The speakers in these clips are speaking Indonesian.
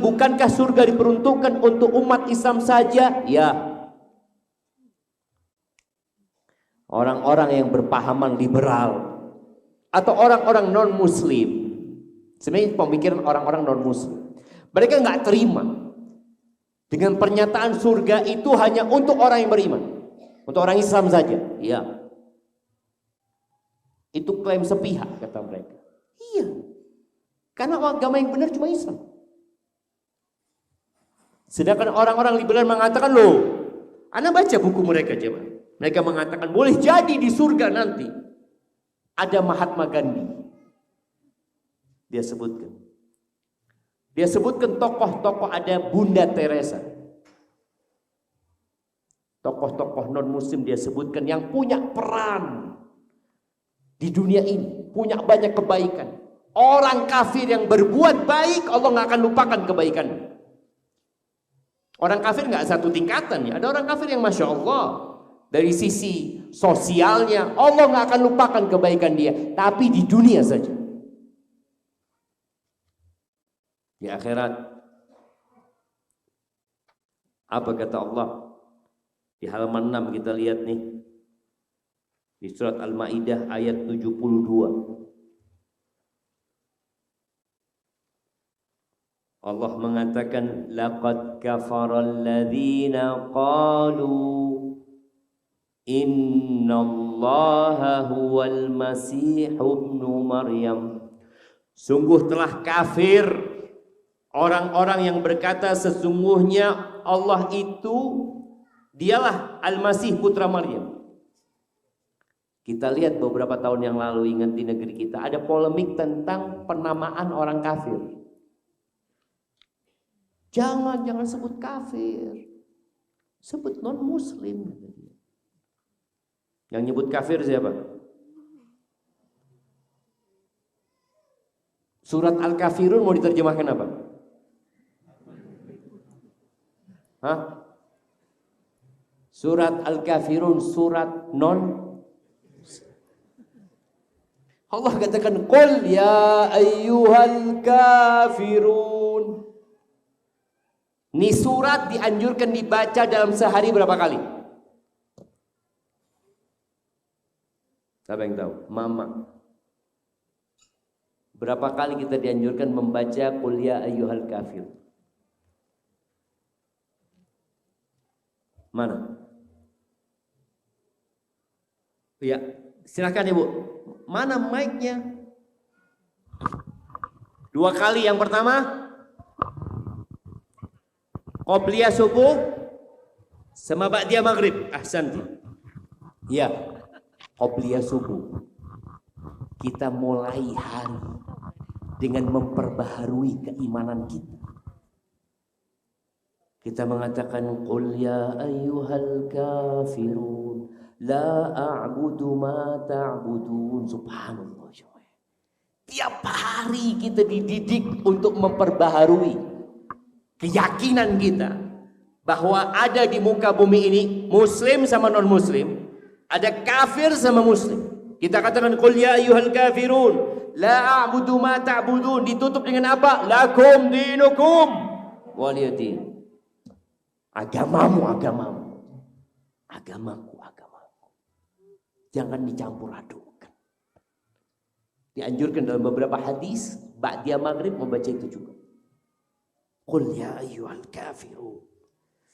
bukankah surga diperuntukkan untuk umat Islam saja? Ya. Orang-orang yang berpahaman liberal atau orang-orang non-muslim, sebenarnya pemikiran orang-orang non-muslim, mereka nggak terima dengan pernyataan surga itu hanya untuk orang yang beriman, untuk orang Islam saja. Iya. Itu klaim sepihak kata mereka. Iya. Karena agama yang benar cuma Islam. Sedangkan orang-orang liberal mengatakan, loh, Anda baca buku mereka coba. Mereka mengatakan boleh jadi di surga nanti ada Mahatma Gandhi. Dia sebutkan tokoh-tokoh, ada Bunda Teresa. Tokoh-tokoh non-muslim dia sebutkan yang punya peran di dunia ini, punya banyak kebaikan. Orang kafir yang berbuat baik, Allah nggak akan lupakan kebaikan. Orang kafir nggak satu tingkatan ya. Ada orang kafir yang masya Allah dari sisi sosialnya Allah nggak akan lupakan kebaikan dia, tapi di dunia saja. Di akhirat apa kata Allah? Di halaman 6 kita lihat nih. Di surat Al-Maidah ayat 72. Allah mengatakan laqad kafaral ladzina qalu innallaha huwal masih ibnu Maryam. Sungguh telah kafir orang-orang yang berkata sesungguhnya Allah itu dialah Al-Masih putra Maryam. Kita lihat beberapa tahun yang lalu, ingat di negeri kita ada polemik tentang penamaan orang kafir. Jangan sebut kafir, sebut non muslim. Yang nyebut kafir siapa? Surat Al-Kafirun mau diterjemahkan apa? Hah? Surat Al-Kafirun surat non. Allah katakan qul ya ayyuhal kafirun. Ini surat dianjurkan dibaca dalam sehari berapa kali? Siapa yang tahu? Mama. Berapa kali kita dianjurkan membaca qul ya ayyuhal kafir? Mana? Ya, silakan Ibu. Mana mic-nya? 2 kali yang pertama qobliyah subuh sama ba'diyah maghrib. Ahsanti. Ya, qobliyah subuh. Kita mulai hari dengan memperbaharui keimanan kita. Kita mengatakan qul ya ayyuhal kafirun la a'budu ma ta'budun. Subhanallah. Tiap hari kita dididik untuk memperbaharui keyakinan kita bahwa ada di muka bumi ini muslim sama non muslim, ada kafir sama muslim. Kita katakan qul ya ayyuhal kafirun la a'budu ma ta'budun, ditutup dengan apa? Lakum dinukum waliyadin. Agamamu, agamaku. Jangan dicampur adukan. Dianjurkan dalam beberapa hadis ba'diyah maghrib membaca itu juga. Qul ya ayyuhal kafirun.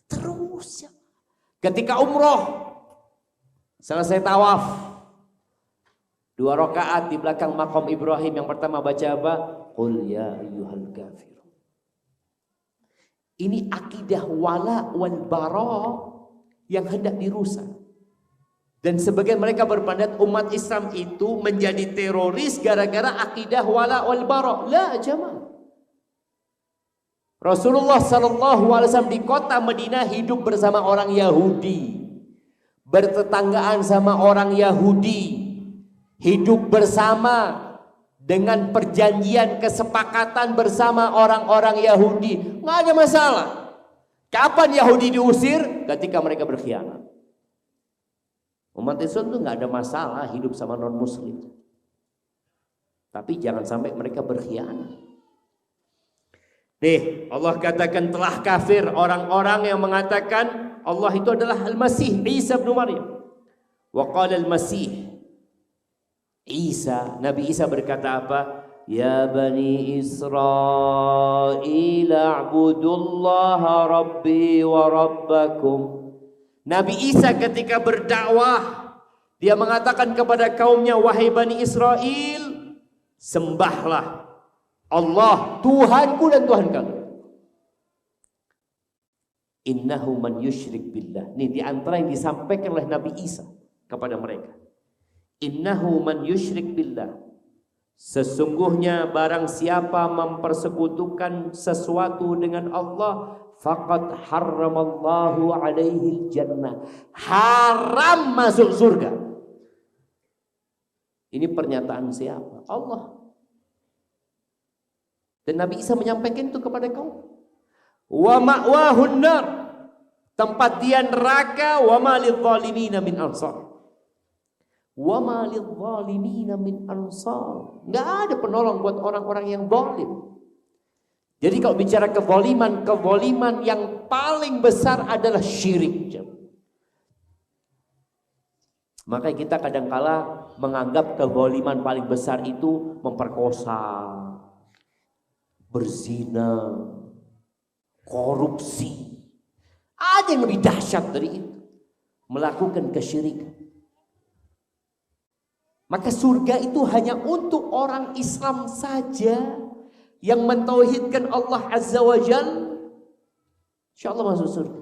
Terus ya. Ketika umroh selesai tawaf 2 rakaat di belakang makam Ibrahim, yang pertama baca apa? Qul ya ayyuhal kafirun. Ini akidah wala wal bara yang hendak dirusak. Dan sebagian mereka berpendapat umat Islam itu menjadi teroris gara-gara akidah wala wal bara. La jamaah. Rasulullah SAW di kota Madinah hidup bersama orang Yahudi, bertetanggaan sama orang Yahudi, hidup bersama dengan perjanjian kesepakatan bersama orang-orang Yahudi. Nggak ada masalah. Kapan Yahudi diusir? Ketika mereka berkhianat. Umat Islam itu nggak ada masalah hidup sama non muslim, tapi jangan sampai mereka berkhianat. Nih, Allah katakan telah kafir orang-orang yang mengatakan Allah itu adalah Al-Masih Isa bin Maryam. Wa qala Al-Masih Isa, Nabi Isa berkata apa? Ya Bani Israel a'budullaha rabbi wa rabbakum. Nabi Isa ketika berdakwah, dia mengatakan kepada kaumnya, wahai Bani Israel, sembahlah Allah, Tuhanku dan Tuhan kalian. Innahu man yusyrik billah. Ini di antara yang disampaikan oleh Nabi Isa kepada mereka. Innahu man yusyrik billah. Sesungguhnya barang siapa mempersekutukan sesuatu dengan Allah, faqad harramallahu alaihi jannah. Haram masuk surga. Ini pernyataan siapa? Allah. Dan Nabi Isa menyampaikan itu kepada kaum. Wa ma'wahun nar. Tempat dia neraka. Wa ma lidh-dhalimina min ansar. Wa ma lidh-dhalimina min ansar. Enggak ada penolong buat orang-orang yang zalim. Jadi kalau bicara kezaliman yang paling besar adalah syirik. Makanya kita kadangkala menganggap kezaliman paling besar itu memperkosa, berzina, korupsi. Ada yang lebih dahsyat dari itu, melakukan kesyirikan. Maka surga itu hanya untuk orang Islam saja yang mentauhidkan Allah Azza wa Jalla. InsyaAllah masuk surga.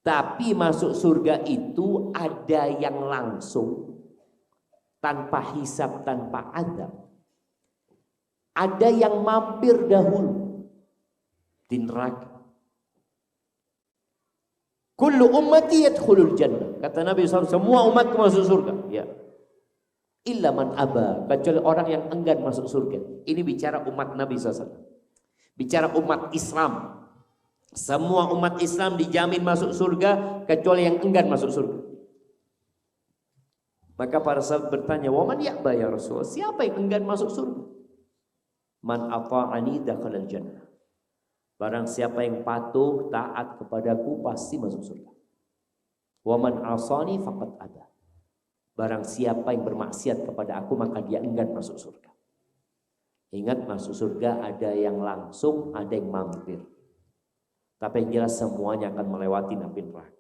Tapi masuk surga itu ada yang langsung, tanpa hisab, tanpa adab. Ada yang mampir dahulu di neraka. Kullu ummati yadkhulul jannah. Kata Nabi SAW, semua umatku masuk surga. Ya. Illa man aba, kecuali orang yang enggan masuk surga. Ini bicara umat Nabi SAW. Bicara umat Islam. Semua umat Islam dijamin masuk surga, kecuali yang enggan masuk surga. Maka para sahabat bertanya, wa man ya'ba ya Rasul? Siapa yang enggan masuk surga? Man ata'ani dakhalal jannah. Barang siapa yang patuh, taat kepadaku, pasti masuk surga. Wa man asani faqad aba. Barang siapa yang bermaksiat kepada aku, maka dia enggan masuk surga. Ingat, masuk surga ada yang langsung, ada yang mampir. Tapi yang jelas semuanya akan melewati api neraka.